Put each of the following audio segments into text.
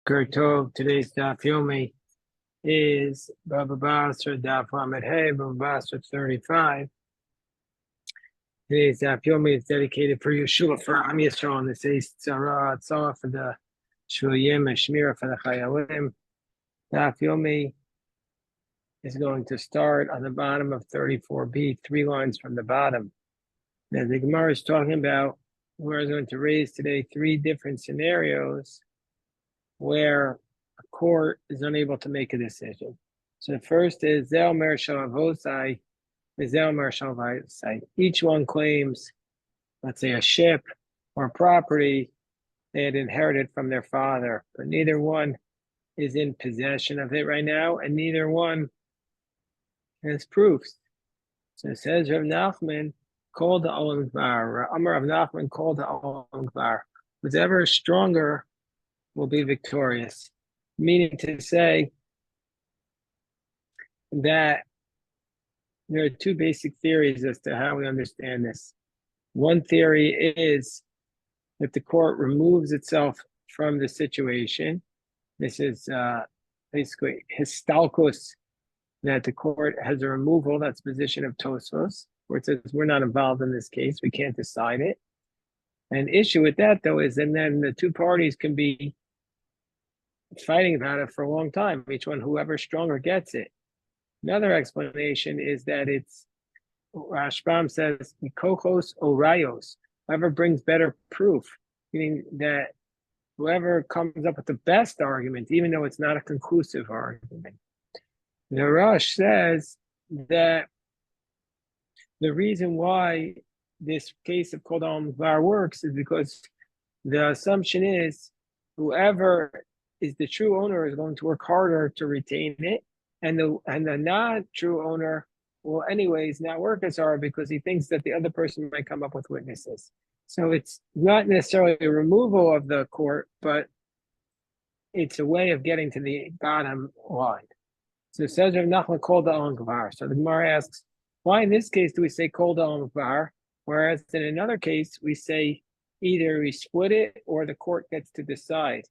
Boker Tov. Today's Daf Yomi is Bava Basra Daf Lamed Hey, Bava Basra 35. Today's Daf Yomi is dedicated for Yeshua, for Am Yisrael, and this is Tzara, Tzara for the Shvuyim, and Shmira for the Chayalim. Daf Yomi is going to start on the bottom of 34b, 3 lines from the bottom. Now, the Gemara is talking about, we're going to raise today 3 different scenarios where a court is unable to make a decision. So the first is Zel Mer Shalavosai, Zel Mer Shalavosai. Each one claims, let's say, a ship or property they had inherited from their father, but neither one is in possession of it right now, and neither one has proofs. So it says Rav Nachman called the Olam Gvar. Amar Rav Nachman called the Olam Gvar. Whoever is stronger will be victorious, meaning to say that there are 2 basic theories as to how we understand this. One theory is that the court removes itself from the situation. This is basically histalkos, that the court has a removal. That's the position of Tosfos, where it says we're not involved in this case, we can't decide it. An issue with that, though, is and then the 2 parties can be fighting about it for a long time, each one, whoever's stronger gets it. Another explanation is that it's, Rashbam says, Kochos Orayos, whoever brings better proof, meaning that whoever comes up with the best argument, even though it's not a conclusive argument. The Rosh says that the reason why this case of Kol Da'am Var works is because the assumption is whoever is the true owner is going to work harder to retain it, and the not true owner will anyways not work as hard because he thinks that the other person might come up with witnesses. So it's not necessarily a removal of the court, but it's a way of getting to the bottom line. So it says Rav Nachman called the Olam Gvar. So the Gemara asks, why in this case do we say called the Olam Gvar, whereas in another case we say either we split it or the court gets to decide?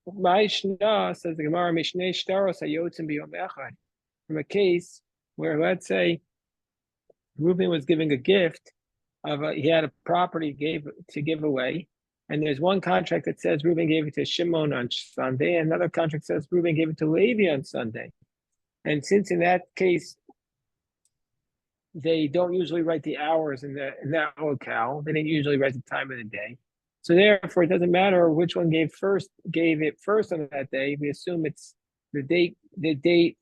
Ma'ishna, says the Gemara, Mishnei Shtaros Hayotzim B'Yom Echad. From a case where, let's say, Reuben was giving a gift he had a property to give away, and there's one contract that says Reuben gave it to Shimon on Sunday, and another contract says Reuben gave it to Levi on Sunday. And since in that case they don't usually write the hours in that locale, they didn't usually write the time of the day. So therefore, it doesn't matter which one gave it first on that day. We assume it's the date. The date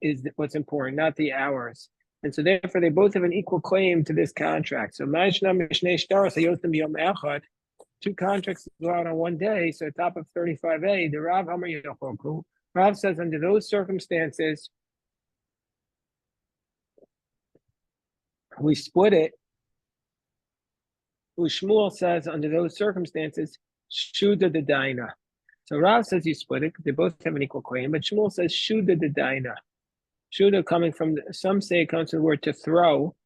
is what's important, not the hours. And so therefore, they both have an equal claim to this contract. So 2 contracts go out on one day. So top of 35a, the Rav Amar Yochoku. Rav says under those circumstances, we split it. Shmuel says under those circumstances, Shuda the Daina. So Rav says you split it because they both have an equal claim, but Shmuel says Shuda the Daina. Shuda coming from, some say it comes from the word to throw,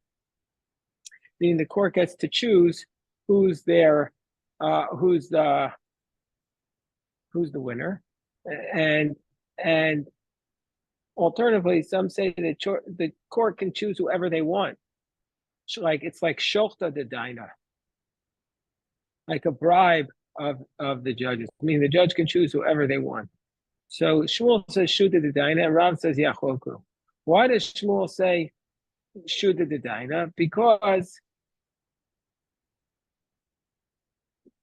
meaning the court gets to choose who's the winner, and alternatively, some say that the court can choose whoever they want. It's like Shochta the Daina, like a bribe of the judges. I mean, the judge can choose whoever they want. So Shmuel says Shuda the Daina, and Rav says Yachoku. Why does Shmuel say Shuda the Daina? Because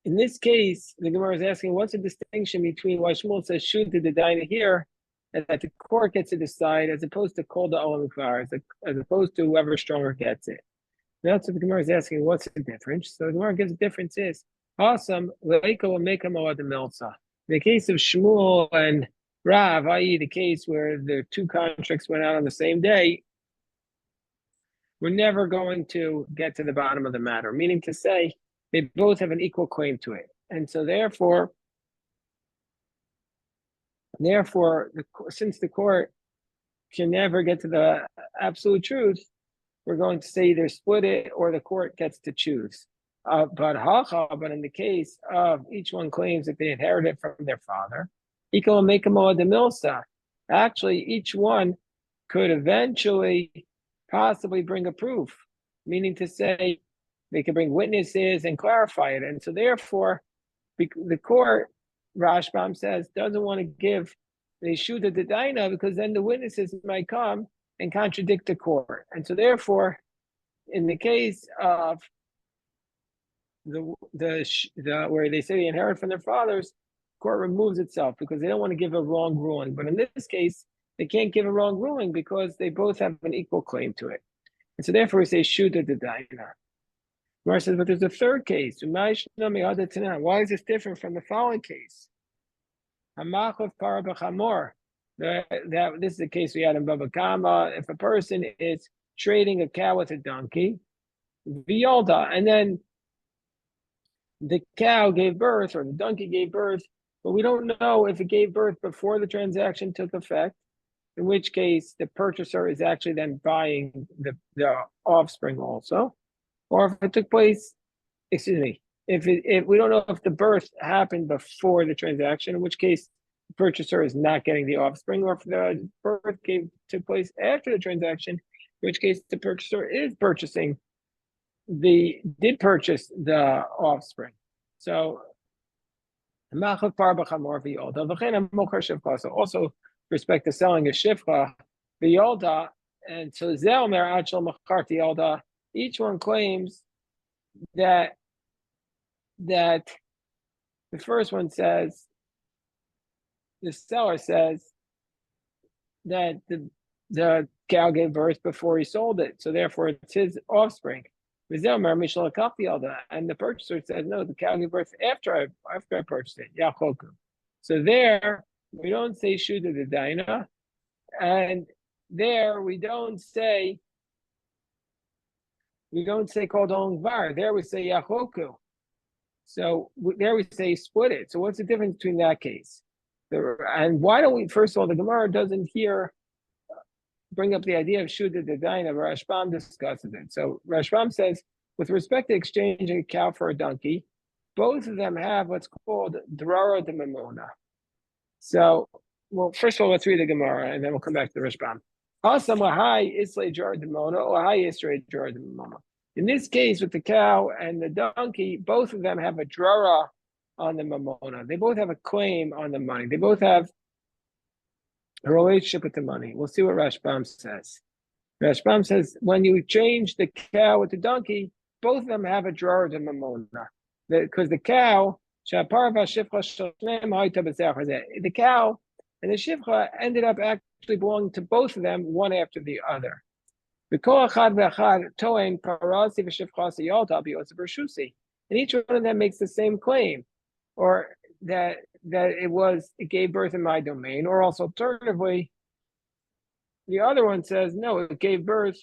in this case, the Gemara is asking, what's the distinction between why Shmuel says Shuda the Daina here, and that the court gets to decide, as opposed to Kol Da'am Gvar, as opposed to whoever stronger gets it? That's what the Gemara is asking. What's the difference? So the Gemara gives the difference is awesome. In the case of Shmuel and Rav, i.e., the case where the 2 contracts went out on the same day, we're never going to get to the bottom of the matter. Meaning to say, they both have an equal claim to it, and so therefore, since the court can never get to the absolute truth, we're going to say either split it or the court gets to choose. But in the case of each one claims that they inherited it from their father, Equal make a moa de milsa. Actually, each one could eventually possibly bring a proof, meaning to say they could bring witnesses and clarify it. And so therefore, the court, Rashbam says, doesn't want to give the Shuda the Daina because then the witnesses might come and contradict the court. And so therefore, in the case of the where they say they inherit from their fathers, court removes itself because they don't want to give a wrong ruling. But in this case, they can't give a wrong ruling because they both have an equal claim to it. And so therefore we say Shuda the Daina. Mar says, but there's a third case. Why is this different from the following case? Hamachav para b'chamor. That this is the case we had in Bava Kama. If a person is trading a cow with a donkey, v'yolda, and then the cow gave birth or the donkey gave birth, but we don't know if it gave birth before the transaction took effect, in which case the purchaser is actually then buying the offspring also, or if it took place, if we don't know if the birth happened before the transaction, in which case the purchaser is not getting the offspring, or if the birth took place after the transaction, in which case the purchaser did purchase the offspring. So also respect to selling a shifcha, the yolda, and so zelmer achal macharti yolda, each one claims that the first one says, the seller says that the cow gave birth before he sold it, so therefore it's his offspring. And the purchaser says, no, the cow gave birth after I purchased it. Yachoku. So there we don't say Shuda the Daina, and there we don't say called on var. There we say Yachoku. So there we say split it. So what's the difference between that case? And why don't we, first of all, the Gemara doesn't here bring up the idea of Shuda the Daina, Rashbam discusses it. So Rashbam says, with respect to exchanging a cow for a donkey, both of them have what's called Drara de Mamona. So, well, first of all, let's read the Gemara and then we'll come back to the Rashbam. In this case, with the cow and the donkey, both of them have a drara on the mamona. They both have a claim on the money. They both have a relationship with the money. We'll see what Rashbam says. Rashbam says, when you change the cow with the donkey, both of them have a drara de mamona. Because the cow, the cow and the shifcha ended up actually belonging to both of them, one after the other. And each one of them makes the same claim, or that it gave birth in my domain, or also alternatively, the other one says, no, it gave birth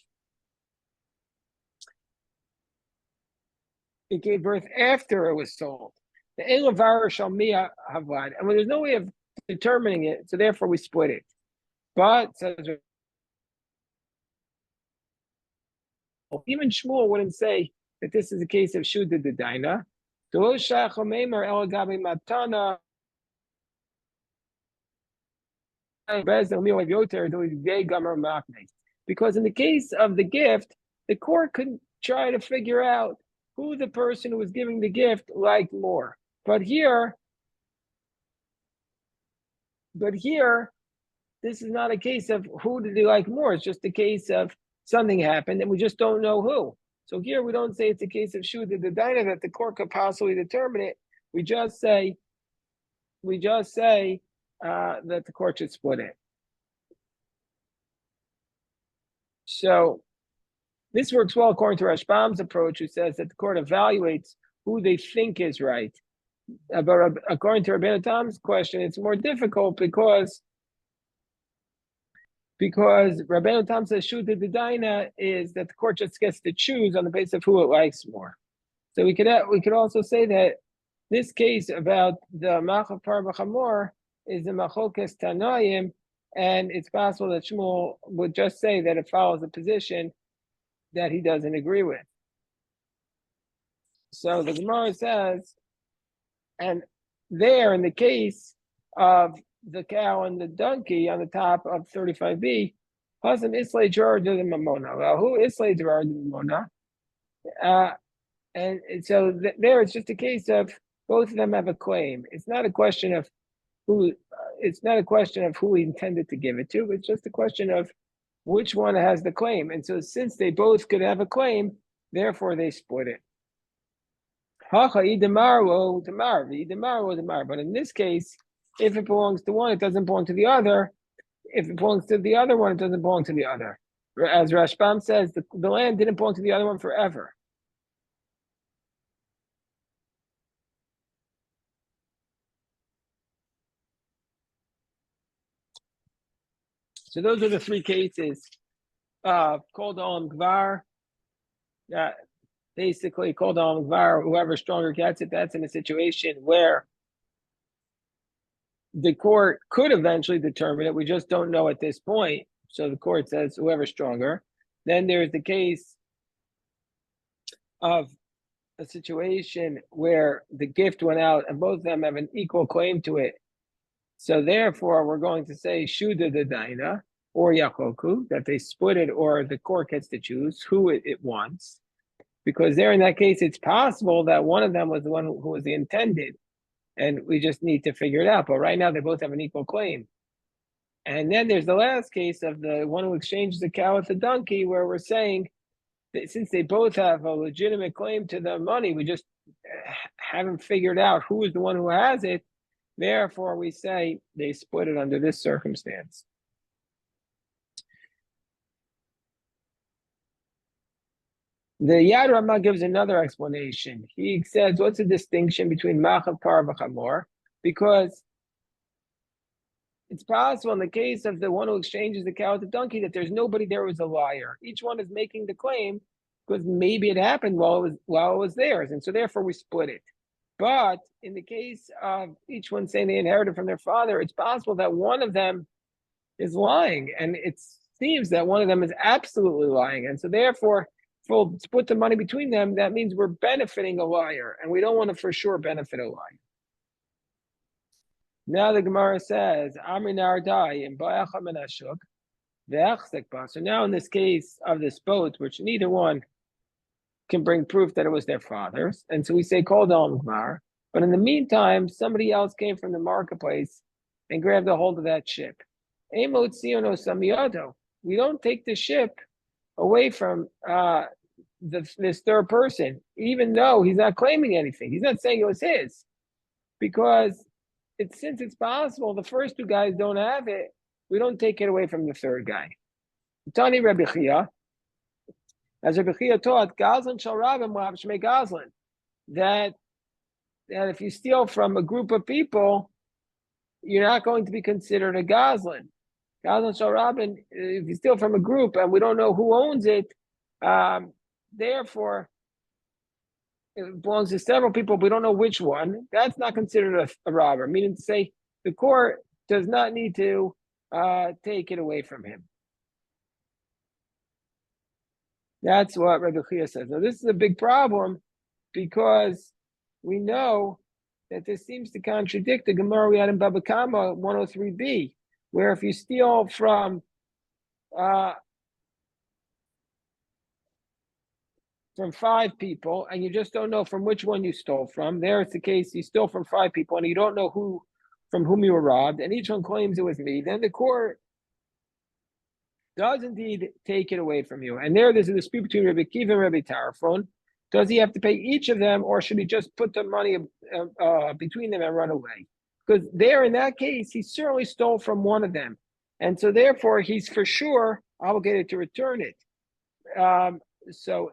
after it was sold. The Elavar Shalmiya Havad. And when there's no way of determining it, so therefore we split it. But says even Shmuel wouldn't say that this is a case of Shuda the Daina. Because in the case of the gift, the court could try to figure out who the person who was giving the gift liked more. But here, this is not a case of who did he like more. It's just a case of something happened and we just don't know who. So here we don't say it's a case of Shuda the Daina that the court could possibly determine it. We just say that the court should split it. So this works well according to Rashbam's approach, who says that the court evaluates who they think is right. But according to Rabbeinu Tam's question, it's more difficult because Rabbeinu Tam says Shuda the Daina is that the court just gets to choose on the basis of who it likes more. So we could also say that this case about the Machav Par B'Chamor is the Machokes Tanoim, and it's possible that Shmuel would just say that it follows a position that he doesn't agree with. So the Gemara says, and there in the case of the cow and the donkey on the top of 35b. Hasam Islay George of the Mamona. Well, who Islay George of the Mamona? And so there it's just a case of both of them have a claim. It's not a question of who. It's not a question of who he intended to give it to. It's just a question of which one has the claim. And so since they both could have a claim, therefore they split it. But in this case, if it belongs to one, it doesn't belong to the other. If it belongs to the other one, it doesn't belong to the other. As Rashbam says, the land didn't belong to the other one forever. So those are the three cases. Called Olam Gvar. Basically, called Olam Gvar, whoever stronger gets it, that's in a situation where the court could eventually determine it. We just don't know at this point. So the court says whoever's stronger. Then there's the case of a situation where the gift went out and both of them have an equal claim to it. So therefore, we're going to say Shuda the Daina or Yachoku, that they split it, or the court gets to choose who it wants. Because there in that case, it's possible that one of them was the one who was the intended, and we just need to figure it out. But right now, they both have an equal claim. And then there's the last case of the one who exchanges the cow with the donkey, where we're saying that since they both have a legitimate claim to the money, we just haven't figured out who is the one who has it. Therefore, we say they split it under this circumstance. The Yad Ramah gives another explanation. He says, what's the distinction between Machav Par v'Chamor? Because it's possible in the case of the one who exchanges the cow with the donkey that there's nobody there who's a liar. Each one is making the claim because maybe it happened while it was theirs, and so therefore we split it. But in the case of each one saying they inherited from their father, it's possible that one of them is lying, and it seems that one of them is absolutely lying, and so therefore, if we'll split the money between them, that means we're benefiting a liar, and we don't want to for sure benefit a liar. Now the Gemara says, Amri Nardai in Ba'acham and Ashuk, so now in this case of this boat, which neither one can bring proof that it was their father's, and so we say called Olam Gvar, but in the meantime, somebody else came from the marketplace and grabbed a hold of that ship. We don't take the ship away from this third person, even though he's not claiming anything. He's not saying it was his, because since it's possible the first two guys don't have it, we don't take it away from the third guy. Tani Rabbi Chia, as Rabbi Chia taught, Gazlan shall rabim shmei Gazlan, that if you steal from a group of people, you're not going to be considered a Gazlan. Gazlan shall rabim, if you steal from a group and we don't know who owns it, therefore it belongs to several people, we don't know which one. That's not considered a robber, meaning to say the court does not need to take it away from him. That's what Rabbi Chia says. Now, this is a big problem because we know that this seems to contradict the Gemara we had in Bava Kama 103b, where if you steal from 5 people and you just don't know from which one you stole from, there it's the case you stole from 5 people and you don't know from whom you were robbed, and each one claims it was me, then the court does indeed take it away from you. And there's a dispute between Rabbi Kiva and Rabbi Tarfon. Does he have to pay each of them, or should he just put the money between them and run away? Because there, in that case, he certainly stole from one of them, and so therefore he's for sure obligated to return it. So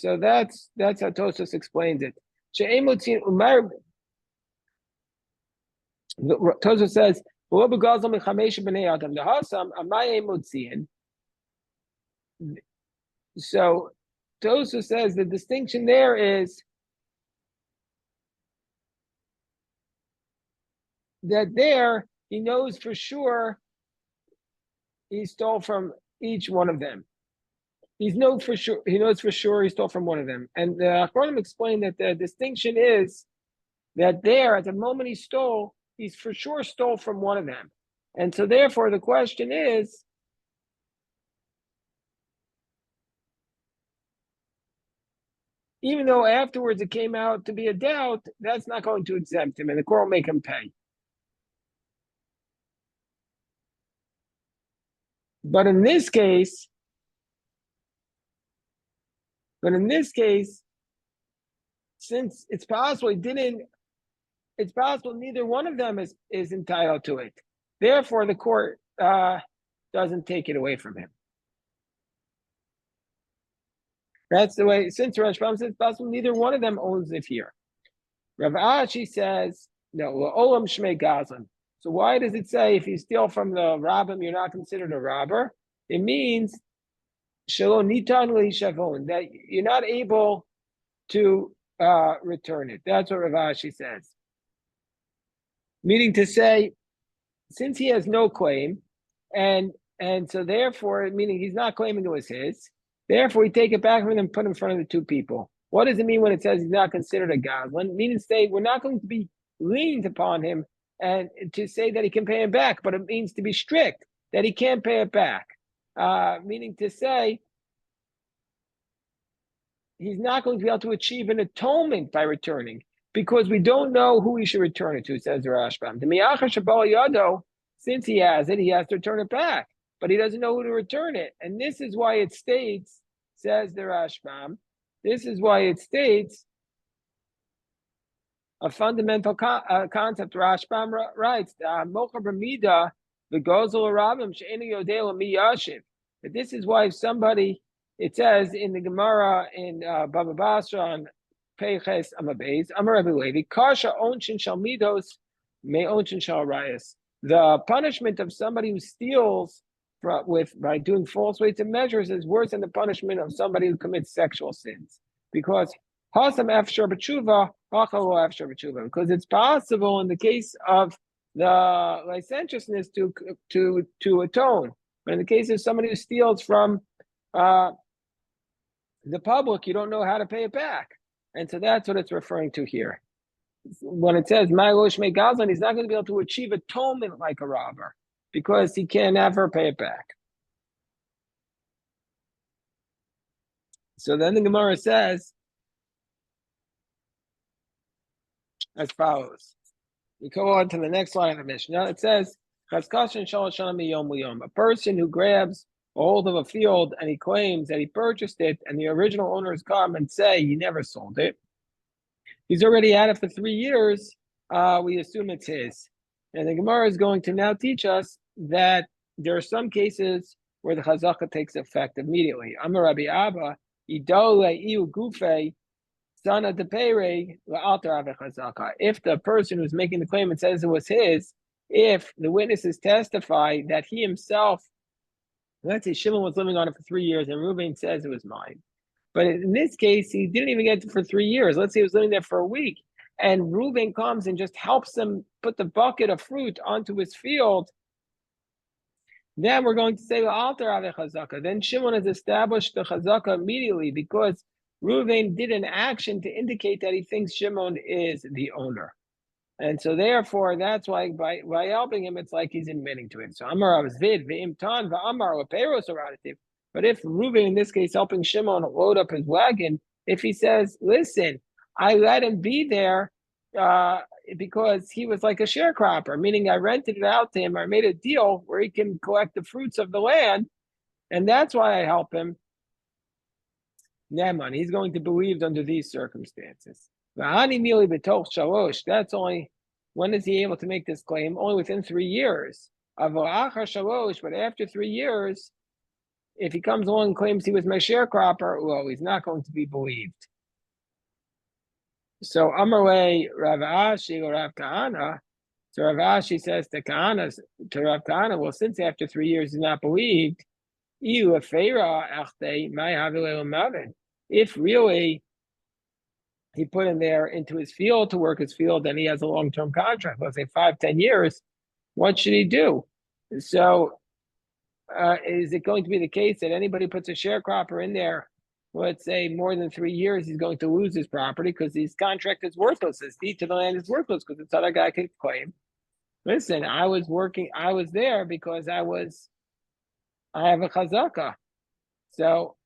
that's how Tosfos explains it. Tosfos says, so Tosfos says the distinction there is that there he knows for sure he stole from each one of them. He knows for sure he stole from one of them. And the Achronim explained that the distinction is that there, at the moment he stole, he's for sure stole from one of them. And so therefore the question is, even though afterwards it came out to be a doubt, that's not going to exempt him, and the court will make him pay. But in this case, since it's possible it's possible neither one of them is entitled to it. Therefore, the court doesn't take it away from him. That's the way, since Rashbam says it's possible neither one of them owns it here. Rav Ashi says, no, Olam Shmei Gazlan. So why does it say if you steal from the Rabbim, you're not considered a robber? It means Shalom Nitan Shavon, that you're not able to return it. That's what Rav Ashi says. Meaning to say, since he has no claim, and so therefore, meaning he's not claiming it was his, therefore we take it back from him and put him in front of the two people. What does it mean when it says he's not considered a Goslin? Meaning to say we're not going to be lenient upon him and to say that he can pay him back, but it means to be strict, that he can't pay it back. Meaning to say he's not going to be able to achieve an atonement by returning, because we don't know who he should return it to, says the Rashbam. The Miyacha Shabal Yado, since he has it, he has to return it back, but he doesn't know who to return it. And this is why it states, says the Rashbam, this is why it states a fundamental concept. Rashbam writes, Mocha B'mida, the Gozel Rabim, She'enu Yodei Mi Yashiv. But this is why if somebody, it says in the Gemara in Bava Basra on Peiches Amabeis, Amar Rabbi Levi, Kasha Onshin Shal Midos, Me Onshin Shal Rayas. The punishment of somebody who steals by doing false weights and measures is worse than the punishment of somebody who commits sexual sins. Because Hasam Efshar B'tshuva, Hachalo Efshar B'tshuva. Because it's possible in the case of the licentiousness to atone. But in the case of somebody who steals from the public, you don't know how to pay it back. And so that's what it's referring to here. When it says Ma'alosh Me Gazlan, he's not going to be able to achieve atonement like a robber because he can never pay it back. So then the Gemara says as follows. We go on to the next line of the Mishnah. It says, a person who grabs a hold of a field and he claims that he purchased it and the original owners come and say he never sold it. He's already had it for 3 years. We assume it's his. And the Gemara is going to now teach us that there are some cases where the chazaka takes effect immediately. Amar Rabbi Abba, idole iu gufe, sana depere la'alter ave chazaka. If the person who's making the claim and says it was his, if the witnesses testify that he himself, let's say Shimon was living on it for 3 years and Reuven says it was mine. But in this case, he didn't even get it for 3 years. Let's say he was living there for a week. And Reuven comes and just helps him put the bucket of fruit onto his field. Then we're going to say, Alter Ave Chazaka. Then Shimon has established the Chazaka immediately because Reuven did an action to indicate that he thinks Shimon is the owner. And so therefore, that's why by helping him, it's like he's admitting to it. So Amar Avzvid, Ve'imtan, Va'amar, Leperos Aradativ. But if Reuven, in this case, helping Shimon load up his wagon, if he says, listen, I let him be there because he was like a sharecropper, meaning I rented it out to him, I made a deal where he can collect the fruits of the land, and that's why I help him. Neman, he's going to believe under these circumstances. That's only, when is he able to make this claim? Only within 3 years. But after 3 years, if he comes along and claims he was my sharecropper, well, he's not going to be believed. So Amarle Rav Ashi or Rav Kahana. So Rav Ashi says to Rav Kahana, well, since after 3 years he's not believed, if really he put him there into his field to work his field and he has a long-term contract, let's say 5-10 years, what should he do? So is it going to be the case that anybody puts a sharecropper in there, let's say more than 3 years, he's going to lose his property because his contract is worthless. His deed to the land is worthless because this other guy could claim. Listen, I was there because I have a chazaka. So,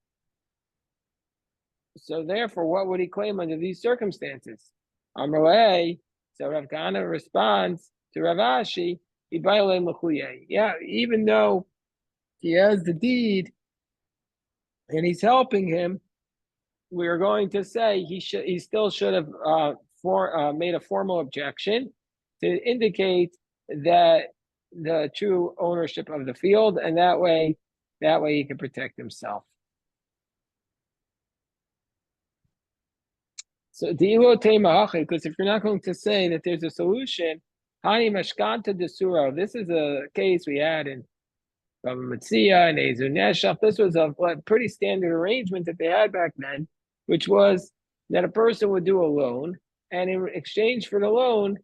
so therefore, what would he claim under these circumstances? Amalei. So Rav Kahana responds to Rav Ashi, yeah, even though he has the deed and he's helping him, we are going to say he still should have made a formal objection to indicate that the true ownership of the field, and that way he can protect himself. So because if you're not going to say that there's a solution, Hani Mashkanta Desuro, this is a case we had in Bava Metzia and Ezu Neshach. This was a pretty standard arrangement that they had back then, which was that a person would do a loan, and in exchange for the loan,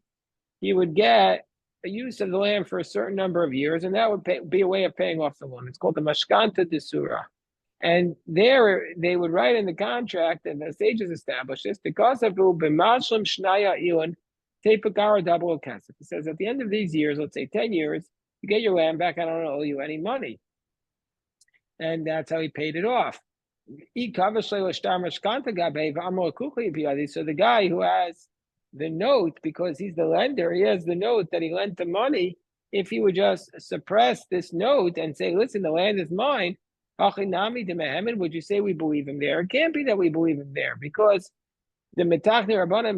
he would get a use of the land for a certain number of years, and that would be a way of paying off the loan. It's called the Mashkanta Desura. And there they would write in the contract, and the sages established this, because of b'mashlim shnaya ilon tepagara double kesef. It says at the end of these years, let's say 10 years, you get your land back, I don't owe you any money. And that's how he paid it off. So the guy who has the note, because he's the lender, he has the note that he lent the money. If he would just suppress this note and say, listen, the land is mine, would you say we believe him there? It can't be that we believe him there, because the Metachne Rabbana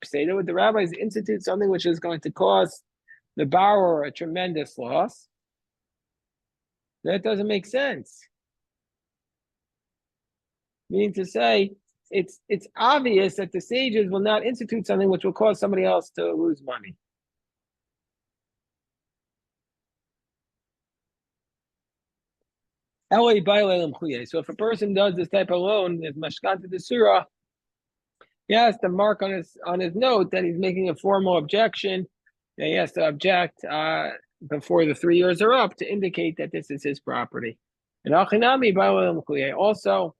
say that the rabbis institute something which is going to cause the borrower a tremendous loss. That doesn't make sense. Meaning to say, it's obvious that the sages will not institute something which will cause somebody else to lose money. So if a person does this type of loan, as Mashkanta Desura, he has to mark on his note that he's making a formal objection. And he has to object before the 3 years are up to indicate that this is his property. And also,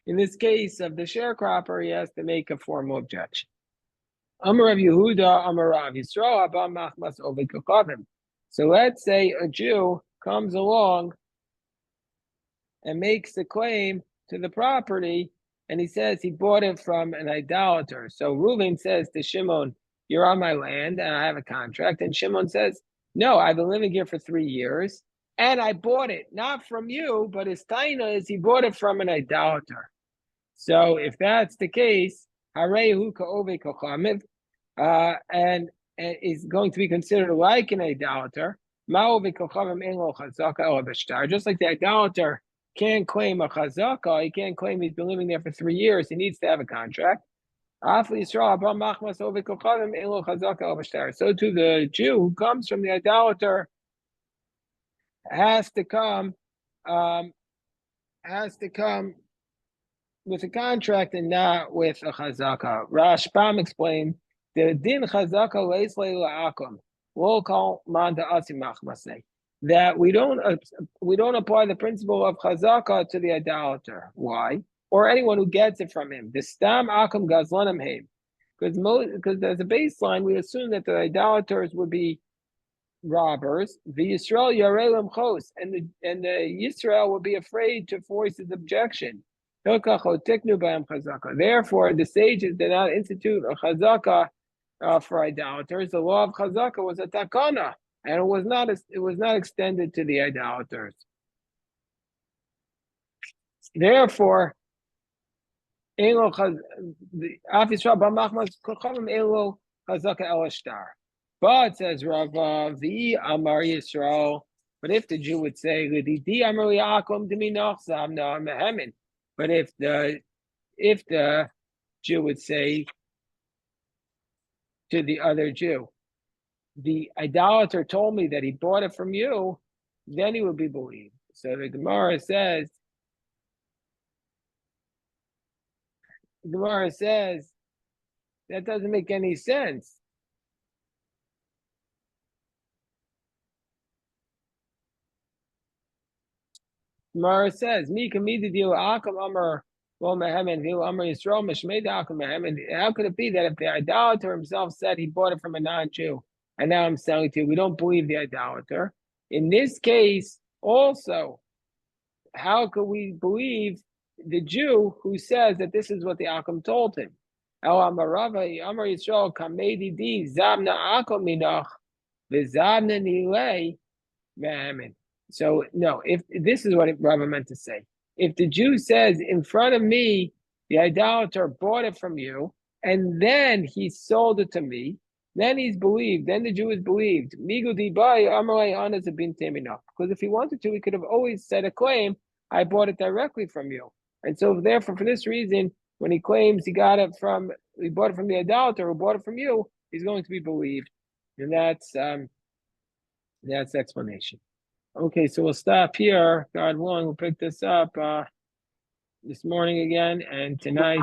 in this case of the sharecropper, he has to make a formal objection. Amar Rav Yehuda, Amar Rav Yisrael, Abba Machmas Ovikakavim. So let's say a Jew comes along and makes the claim to the property, and he says he bought it from an idolater. So Reuven says to Shimon, you're on my land, and I have a contract. And Shimon says, no, I've been living here for 3 years, and I bought it, not from you, but his taina is he bought it from an idolater. So if that's the case, Harehu Ka'ove Kochamiv, and is going to be considered like an idolater, just like the idolater can't claim a chazaka, he can't claim he's been living there for 3 years, he needs to have a contract. So to the Jew who comes from the idolater has to come with a contract and not with a chazaka. Rashbam explained the din chazaka leis le'akum. We'll call man da'asim machmasei. That we don't apply the principle of chazaka to the idolater. Why? Or anyone who gets it from him. The stam akum gazlanim heim. Because as a baseline, we assume that the idolaters would be robbers. The Yisrael yarelim chos, and the Yisrael would be afraid to voice his objection. Therefore, the sages did not institute a chazaka for idolaters. The law of chazaka was a takana, and it was not extended to the idolaters. Therefore, but says Rava, the Amar Yisrael, but if the Jew would say, but if the Jew would say to the other Jew, the idolater told me that he bought it from you, then he would be believed. So the Gemara says that doesn't make any sense. Gemara says, "Mi kamidi deal akam amar Well, and how could it be that if the idolater himself said he bought it from a non-Jew and now I'm selling it to you, we don't believe the idolater? In this case, also, how could we believe the Jew who says that this is what the Akum told him? So no, if this is what Rava meant to say. If the Jew says in front of me, the idolater bought it from you, and then he sold it to me, then he's believed. Then the Jew is believed. Because if he wanted to, he could have always said a claim, I bought it directly from you. And so therefore, for this reason, when he claims he bought it from the idolater who bought it from you, he's going to be believed. And that's the explanation. Okay, so we'll stop here. God willing, we'll pick this up this morning again, and tonight.